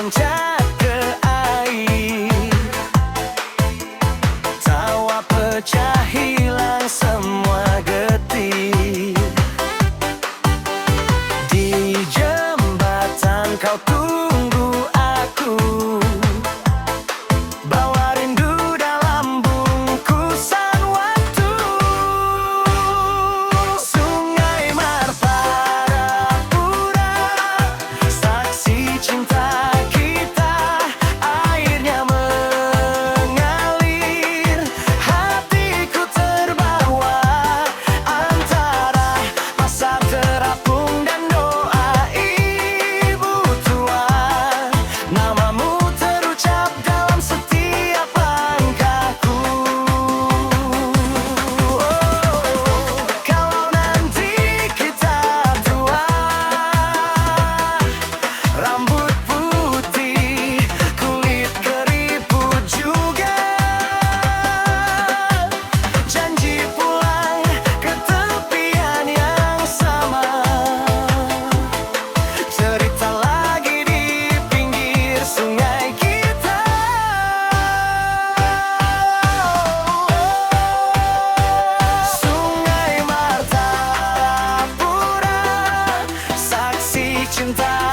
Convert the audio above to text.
loncat ke air. Tawa pecah, hilang semua getir. Di jembatan kau tunggu aku, bawa rindu dalam bungkusan waktu. Sungai Martapura, saksi cinta kita, airnya mengalir. Hatiku terbawa antara masa terapung dan doa ibu tua. Namamu terucap dalam setiap langkahku. Kalau nanti kita tua, rambut putih, kulit keriput juga, janji pulang ke tepian yang sama. Cerita lagi di pinggir sungai kita. Sungai Martapura, saksi cinta